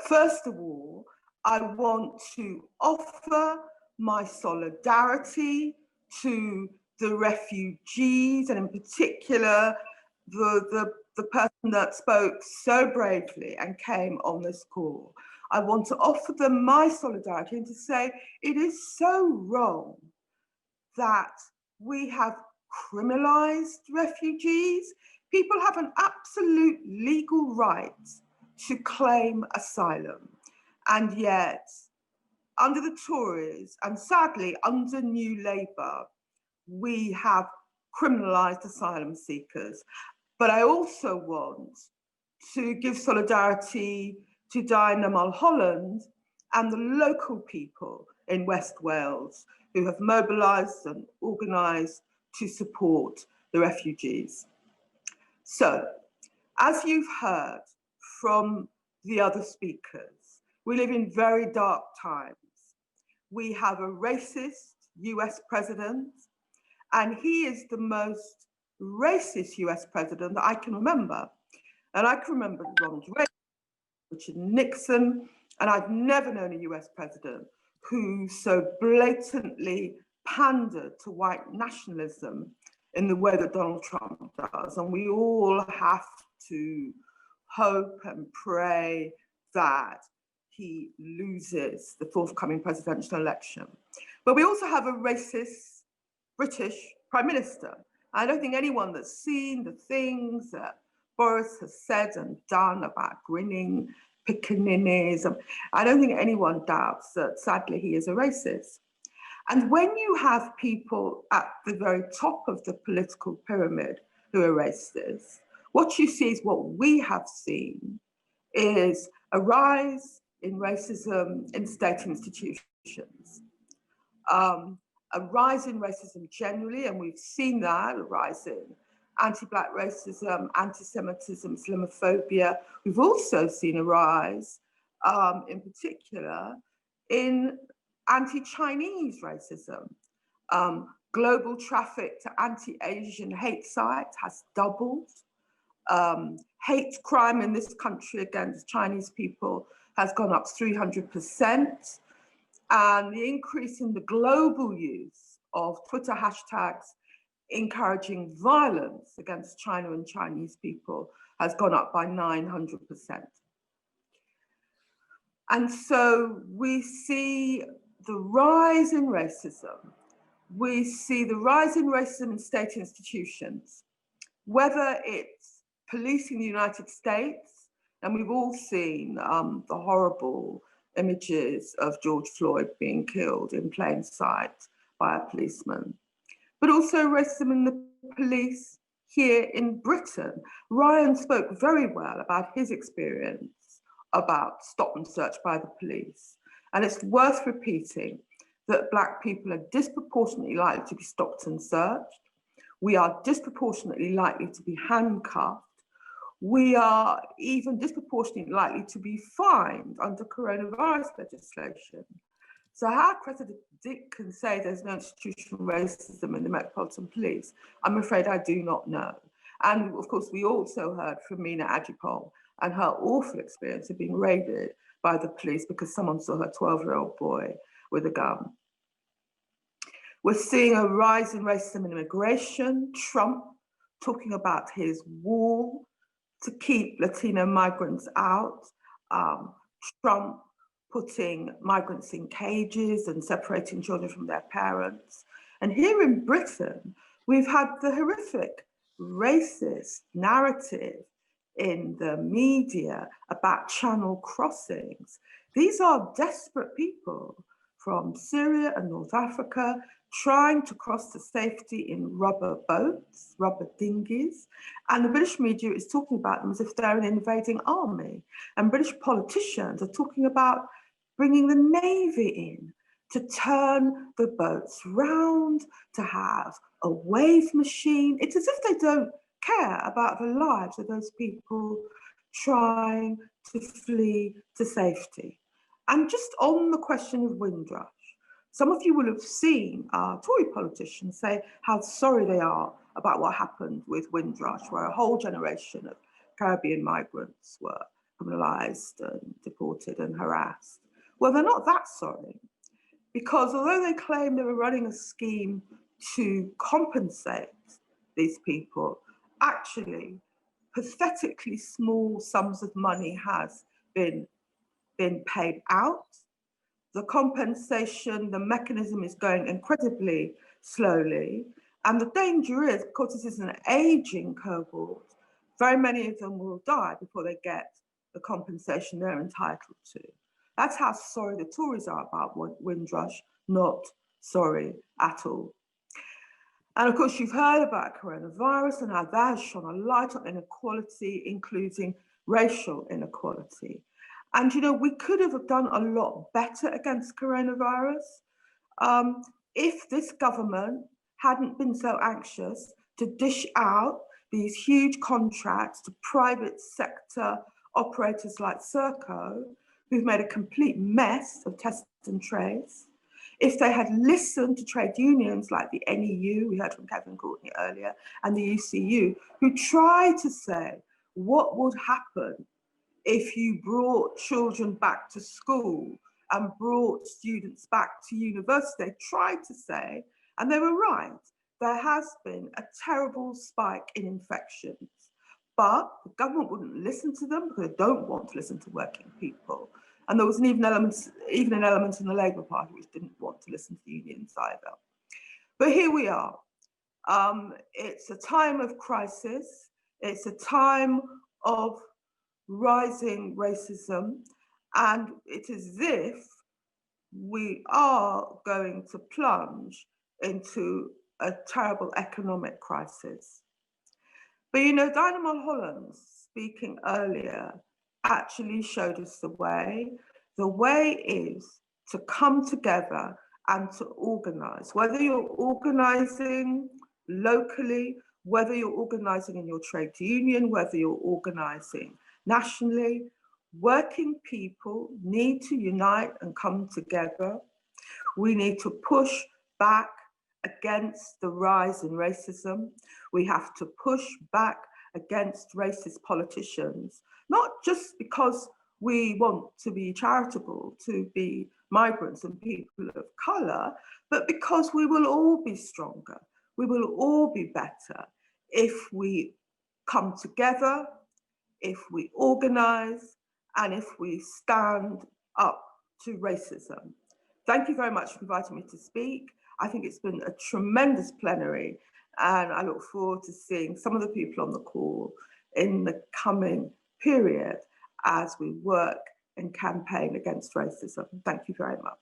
first of all, I want to offer my solidarity to the refugees, and in particular, the person that spoke so bravely and came on this call. I want to offer them my solidarity and to say it is so wrong that we have criminalized refugees. People have an absolute legal right to claim asylum. And yet, under the Tories, and sadly under New Labour, we have criminalised asylum seekers. But I also want to give solidarity to Diane Abbott and the local people in West Wales who have mobilised and organised to support the refugees. So, as you've heard from the other speakers, we live in very dark times. We have a racist US president, and he is the most racist US president that I can remember. And I can remember Ronald Reagan, Richard Nixon, and I've never known a US president who so blatantly pandered to white nationalism in the way that Donald Trump does. And we all have to hope and pray that he loses the forthcoming presidential election. But we also have a racist British Prime Minister. I don't think anyone that's seen the things that Boris has said and done about grinning pickaninnies, I don't think anyone doubts that sadly he is a racist. And when you have people at the very top of the political pyramid who are racist, what you see is what we have seen is a rise in racism in state institutions, a rise in racism generally, and we've seen that, a rise in anti-Black racism, anti-Semitism, Islamophobia. We've also seen a rise, in particular, in anti-Chinese racism. Global traffic to anti-Asian hate sites has doubled. Hate crime in this country against Chinese people has gone up 300%. And the increase in the global use of Twitter hashtags encouraging violence against China and Chinese people has gone up by 900%. And so we see the rise in racism. We see the rise in racism in state institutions, whether it's police in the United States, and we've all seen the horrible images of George Floyd being killed in plain sight by a policeman, but also racism in the police here in Britain. Ryan spoke very well about his experience about stop and search by the police. And it's worth repeating that Black people are disproportionately likely to be stopped and searched. We are disproportionately likely to be handcuffed. We are even disproportionately likely to be fined under coronavirus legislation. So how President Dick can say there's no institutional racism in the Metropolitan Police, I'm afraid I do not know. And of course, we also heard from Mina Ajipong and her awful experience of being raided by the police because someone saw her 12-year-old boy with a gun. We're seeing a rise in racism in immigration, Trump talking about his wall to keep Latino migrants out, Trump putting migrants in cages and separating children from their parents. And here in Britain, we've had the horrific racist narrative in the media about channel crossings. These are desperate people from Syria and North Africa trying to cross to safety in rubber boats, rubber dinghies. And the British media is talking about them as if they're an invading army. And British politicians are talking about bringing the Navy in to turn the boats round, to have a wave machine. It's as if they don't care about the lives of those people trying to flee to safety. And just on the question of Windrush, some of you will have seen Tory politicians say how sorry they are about what happened with Windrush, where a whole generation of Caribbean migrants were criminalised and deported and harassed. Well, they're not that sorry, because although they claim they were running a scheme to compensate these people, actually pathetically small sums of money has been paid out. The compensation, the mechanism is going incredibly slowly. And the danger is, because this is an aging cohort, very many of them will die before they get the compensation they're entitled to. That's how sorry the Tories are about Windrush, not sorry at all. And of course, you've heard about coronavirus and how that has shone a light on inequality, including racial inequality. And, you know, we could have done a lot better against coronavirus if this government hadn't been so anxious to dish out these huge contracts to private sector operators like Serco, who've made a complete mess of test and trace. If they had listened to trade unions like the NEU, we heard from Kevin Courtney earlier, and the UCU, who tried to say what would happen if you brought children back to school and brought students back to university. They tried to say, and they were right, there has been a terrible spike in infections, but the government wouldn't listen to them because they don't want to listen to working people. And there was even an element in the Labour Party which didn't want to listen to the unions either. But here we are. It's a time of crisis. It's a time of rising racism. And it is as if we are going to plunge into a terrible economic crisis. But you know, Diane Abbott, speaking earlier, actually showed us the way. The way is to come together and to organise, whether you're organising locally, whether you're organising in your trade union, whether you're organising nationally. Working people need to unite and come together. We need to push back against the rise in racism. We have to push back against racist politicians, not just because we want to be charitable to be migrants and people of colour, but because we will all be stronger. We will all be better if we come together, if we organise, and if we stand up to racism. Thank you very much for inviting me to speak. I think it's been a tremendous plenary, and I look forward to seeing some of the people on the call in the coming period as we work and campaign against racism. Thank you very much.